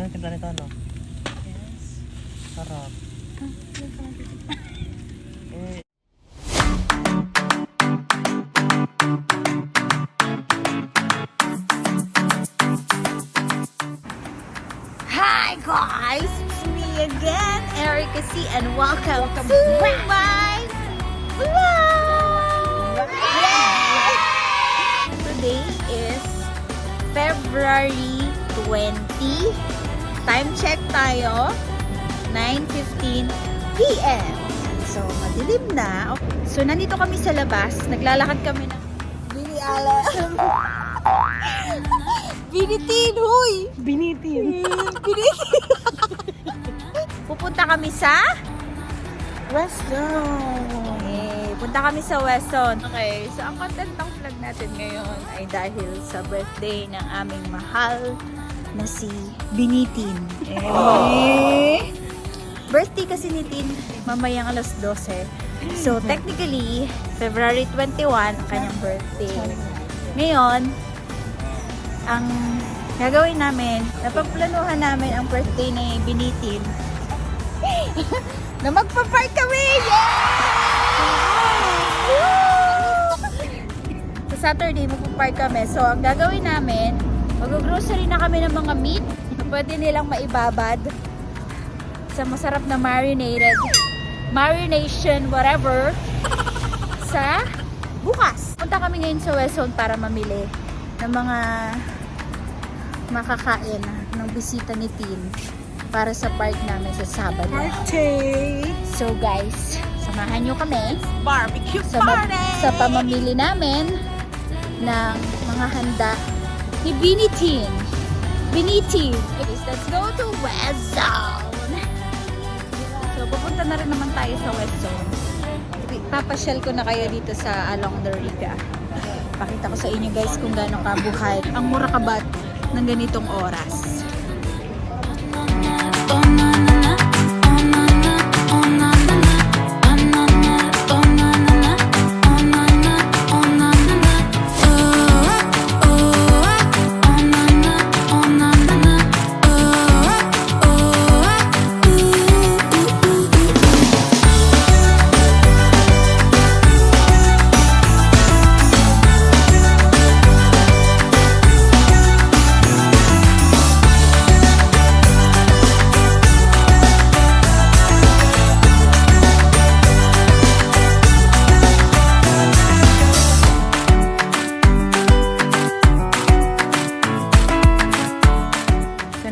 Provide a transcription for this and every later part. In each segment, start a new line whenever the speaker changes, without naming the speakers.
yung timpla nito, no?
Yes.
Sarap. Eh,
Hi guys, it's me again, Erica C, and welcome to my vlog. Yay! Today is February 20. Time check tayo, 9:15 p.m. So, madilim na. So, nandito kami sa labas. Naglalakad kami ng Biniala. Binitin, huy!
binitin.
Binitin. Pupunta kami sa
West Zone.
Punta kami sa West Zone. Okay, so ang content ng vlog natin ngayon ay dahil sa birthday ng aming mahal na si Binitin. Birthday kasi ni Tin mamayang alas 12. So technically, February 21 ang kanyang birthday. Ngayon, ang gagawin namin, napagplanuhan namin ang birthday ni Binitin na magpa-park kami! Sa Saturday, magpa-park kami. So, ang gagawin namin, mag-grocery na kami ng mga meat na pwede nilang maibabad sa masarap na marination, whatever, sa bukas. Punta kami ngayon sa West Zone para mamili ng mga makakain ng bisita ni Tin para sa park namin sa Sabado.
Party!
So guys, samahan nyo kami
Barbecue
sa, sa pamamili namin ng mga handa ni Binitin. Binitin! Guys, let's go to West Zone! So, pupunta na rin naman tayo sa West Zone. Papasyal ko na kayo dito sa Along the Riga. Pakita ko sa inyo guys kung gaano kabuhay ang Murakabat ng ganitong oras.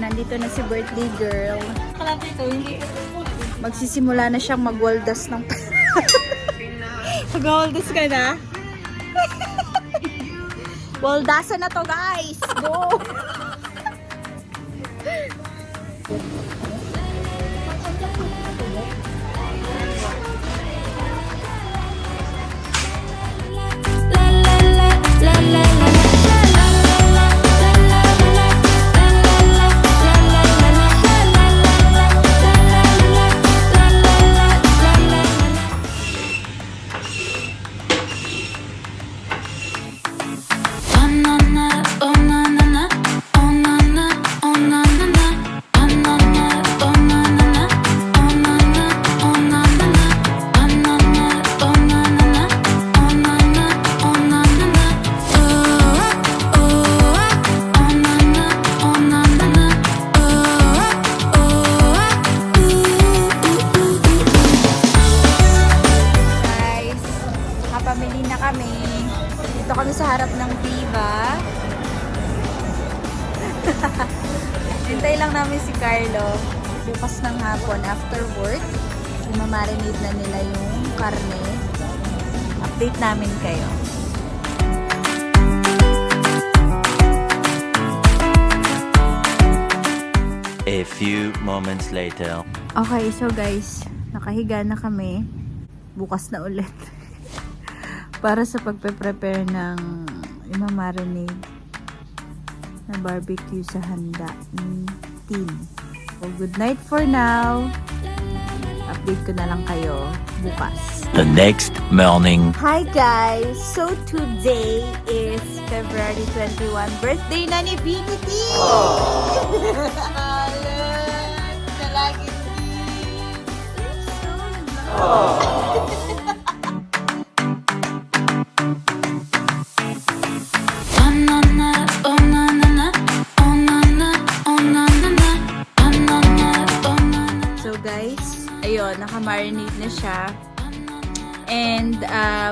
Nandito na si birthday girl. Magsisimula na siyang magwaldas ng Mag-waldas ka na? Waldasan na to guys! Go! Pamili na kami. Dito kami sa harap ng Viva. Hintay lang namin si Carlo. Bukas ng hapon after work. Imamarinate na nila yung karne. Update namin kayo.
A few moments later.
Okay, so guys, nakahiga na kami. Bukas na ulit. Para sa pagpe-prepare ng imamarinate na barbecue sa handa ni Tin. So, good night for now. Update ko na lang kayo bukas.
The next morning.
Hi guys! So today is February 21. Birthday na ni Binitin! So guys, ayun, naka-marinate na siya. And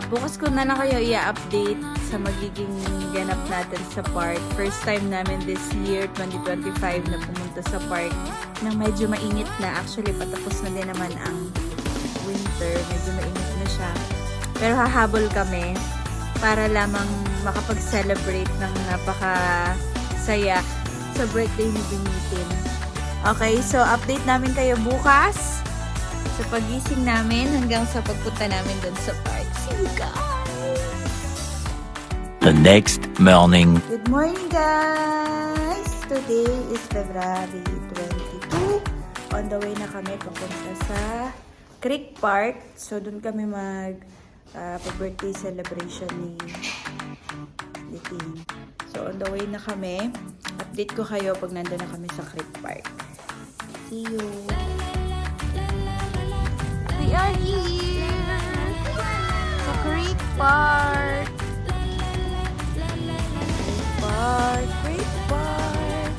bukas ko na lang kayo i-update sa magiging ganap natin sa park. First time namin this year, 2025, na pumunta sa park nang medyo mainit na. Actually, patapos na din naman ang winter. Medyo mainit na siya. Pero hahabol kami para lamang makapag-celebrate ng napaka-saya sa birthday ni Binitin. Okay, so update namin kayo bukas sa pagising namin hanggang sa pagpunta namin dun sa park. See you guys!
The next morning.
Good morning, guys! Today is February 22. On the way na kami papunta sa Creek Park. So, dun kami birthday celebration ni Tin. So, on the way na kami. Update ko kayo pag nandun na kami sa Creek Park. See you!
We are here sa Creek Park.
Creek Park!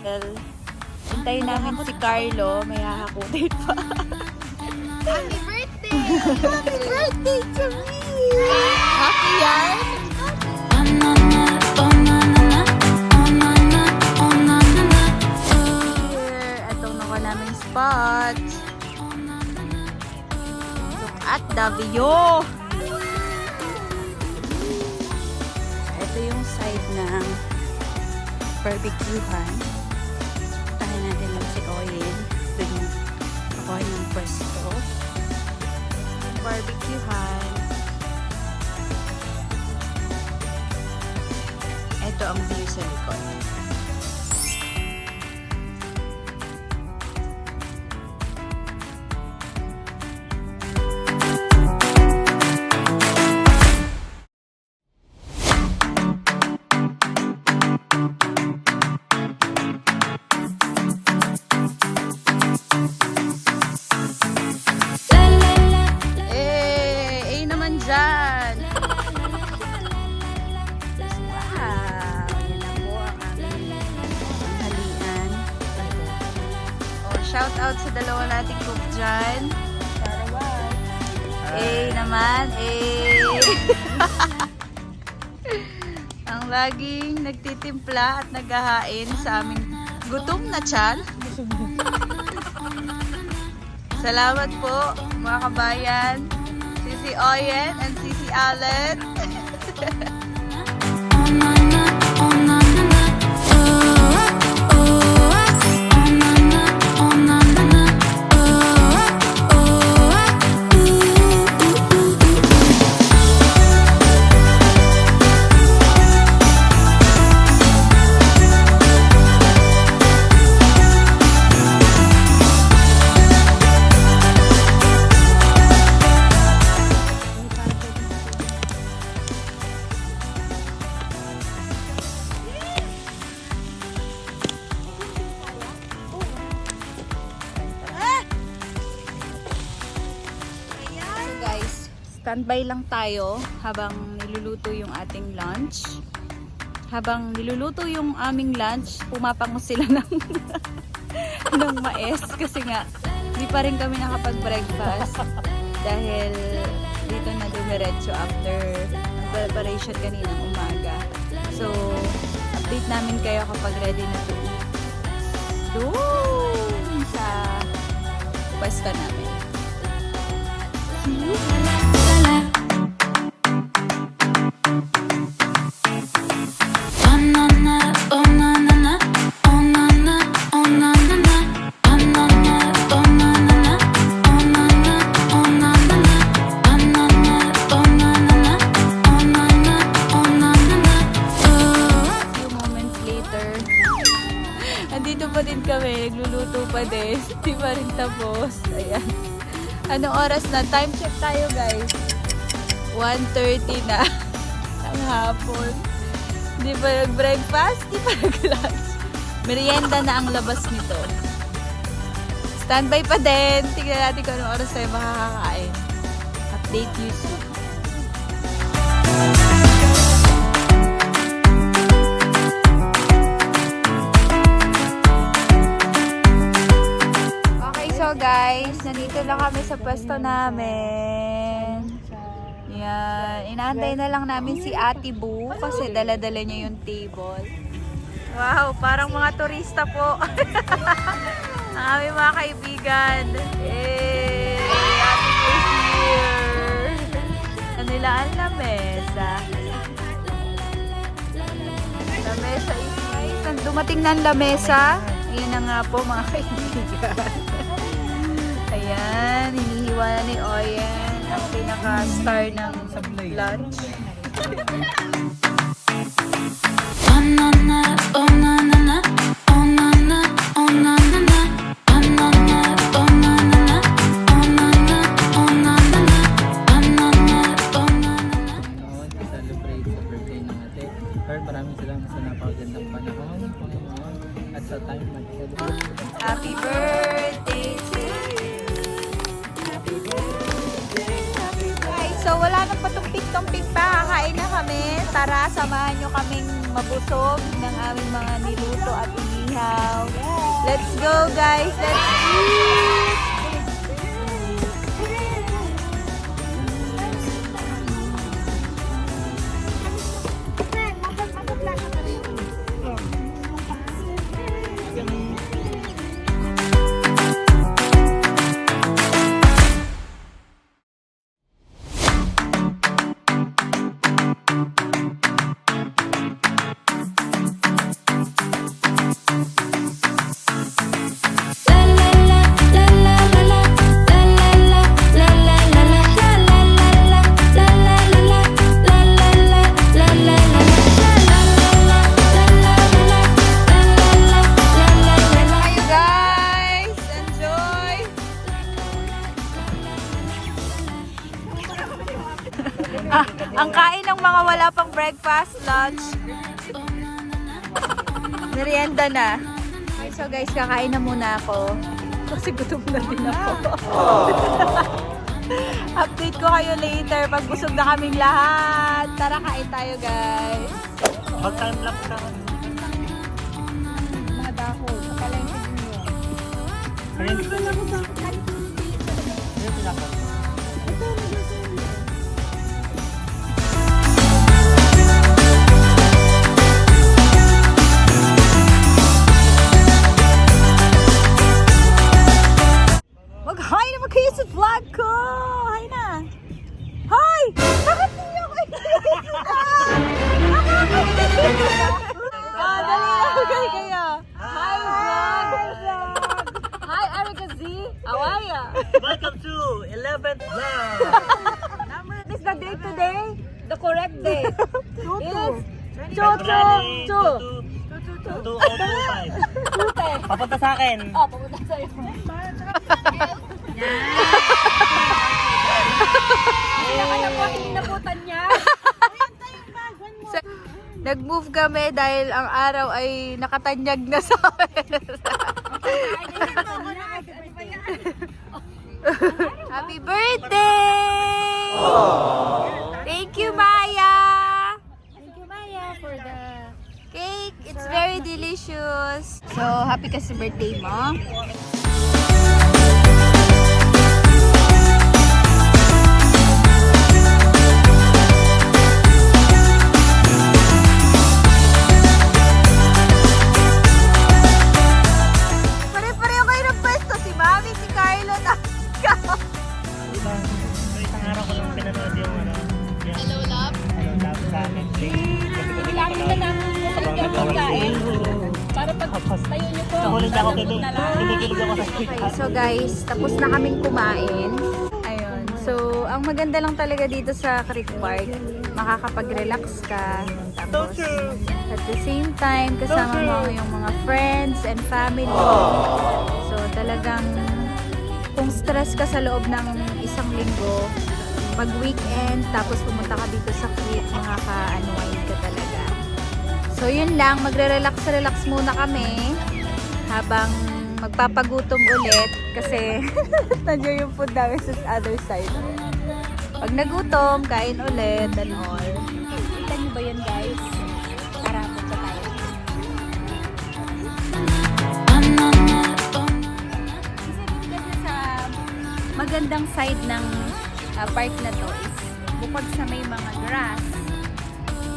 Well, hintayin namin si Carlo. May hahakutin pa. Happy birthday! Happy birthday to me! Happy yan! Here, itong nakuha namin spot. Look at the view! Ito yung side ng barbecuehan. Tahan natin lang si Oyen. Doon yung ako ng pwesto. Barbecuehan. Ito ang view sa likod. Naman dyan! Wow! Yan na po ang aming halian. Oh, shout out sa dalawa nating cook dyan. Naman, ang laging nagtitimpla at naghahain sa aming gutom na tiyan. Salamat po, mga kabayan. Sisi Oyen and Sisi Alet. Standby lang tayo habang niluluto yung ating lunch. Habang niluluto yung aming lunch, pumapangos sila ng mais kasi nga hindi pa rin kami nakapag-breakfast dahil dito na dumiretso after preparation kaninang umaga. So, update namin kayo kapag ready na to eat. Doon sa pwesto namin. See you! Andito pa din kami, nagluluto pa din. Hindi pa rin tapos. Ayan. Anong oras na? Time check tayo, guys. 1:30 na. Ang hapon. Di pa nag-breakfast, di pa nag-lunch. Merienda na ang labas nito. Standby pa din. Tignan natin kung anong oras tayo makakakain. Update you soon. Okay, so guys, nandito na kami sa pwesto namin. Yan. Inaantay na lang namin si Ate Boo kasi dala-dala niya yung table. Wow, parang mga turista po. Ang aming mga kaibigan. Hey, Ate Boo here. Nila ang lamesa. Lamesa is nang dumating na ang lamesa. Ayan na nga po mga kaibigan. Ayan, hinihiwa na ni Oyen ang pinaka-star ng lunch.
Oh na na, oh na na na, oh na na, oh na na na, oh na na, oh na na na, oh na na, oh na na na, oh na na, oh na na na.
Celebrate sa birthday ng ate. Lord, maraming salamat sa napakagandang panahon, Panginoon, at sa time mag-celebrate.
Happy birthday to you. Okay, so wala nang patumpik-tumpik pa. Kakain na kami. Tara, samahan nyo kaming mabusog ng aming mga niluto at inihaw. Let's go, guys. Let's eat! Kayo guys, enjoy! Ang kain ng mga wala pang breakfast, lunch, merienda na. So guys, kakain na muna ako. Kasi gutom na din ako. Update ko kayo later pag busog na kaming lahat. Tara, kain tayo guys.
Mag-time lapse ka.
Mga dahon, palengke din Mag-hi naman kayo sa vlog ko! Hi na! Hi! Bakit hindi ako dali na kayo! Hi vlog! Hi Erica Z! How are ya?
Welcome to 11th vlog!
This is the day today, the correct day. Is
February
222.
2025. Papunta sa akin.
Oh, papunta sa'yo. Nag-move kami dahil ang araw ay nakatanyag na sa amin. Happy birthday! Thank you, Maya! Thank you, Maya, for the cake. It's very delicious. So, happy ka sa birthday mo. Pare-pareho kayo ng pwesto. Si Mami, si Carlo, na ikaw.
Isang araw ko lang pinanood yung Hello Love sa amin.
Kailangan na namin yung pagkain. Para pag tayo nyo po.
Nahulit ako kinikilig ako sa
Okay, so guys, tapos na kaming kumain. Ayun. So, ang maganda lang talaga dito sa Creek Park, makakapag-relax ka. Tapos, at the same time, kasama mo yung mga friends and family. So, talagang kung stress ka sa loob ng isang linggo, pag weekend, tapos pumunta ka dito sa Creek, makaka-ano So yun lang, magre-relax muna kami habang magpapagutom ulit kasi nandiyo yung food namin sa other side. Pag nagutom, kain ulit and all. Kita niyo ba yun, guys? Tara, punta tayo. Sa magandang side ng park na to is bukod sa may mga grass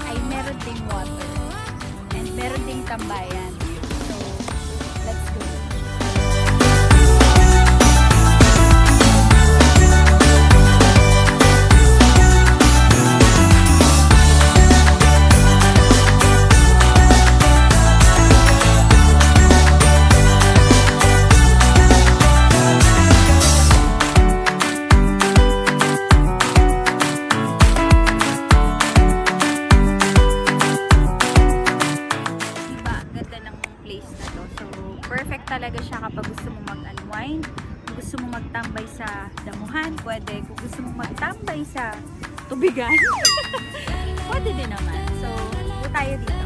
ay meron ding water and meron ding tambayan. So, let's go. Perfect talaga siya kapag gusto mo mag-unwind, kung gusto mo magtambay sa damuhan, pwede. Kung gusto mo magtambay sa tubigan, pwede din naman. So, po tayo dito.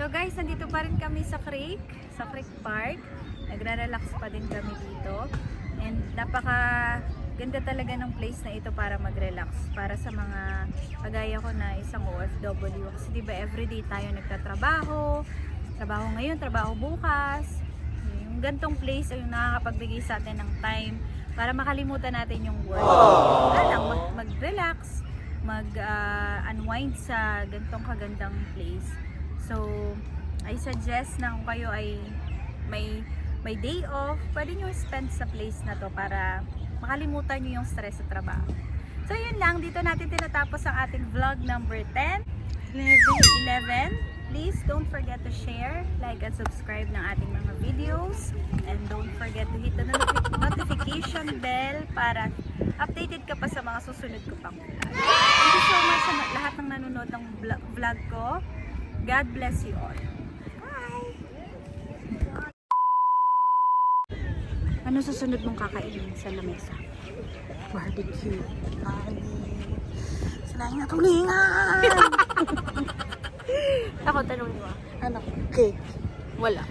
So guys, nandito pa rin kami sa Creek Park. Nagre-relax pa din kami dito. And napaka ganda talaga ng place na ito para mag-relax. Para sa mga kagaya ko na isang OFW. Kasi diba everyday tayo nagtatrabaho. Trabaho ngayon, trabaho bukas. Yung gantong place ay yung nakakapagbigay sa atin ng time para makalimutan natin yung work. Mag-relax, mag-unwind sa gantong kagandang place. So, I suggest na kung kayo ay may day off, pwede nyo spend sa place na to para makalimutan nyo yung stress sa trabaho. So, yun lang. Dito natin tinatapos ang ating vlog number 10, 11. Please don't forget to share, like, and subscribe ng ating mga videos. And don't forget to hit the notification bell para updated ka pa sa mga susunod ko pang vlog. Thank you so much sa lahat ng nanonood ng vlog ko. God bless you all. Bye! Ano susunod mong kakainin sa lamesa? Barbecue. Sinaing na tulingan! Ako, tanongin mo. Ano? Cake. Wala.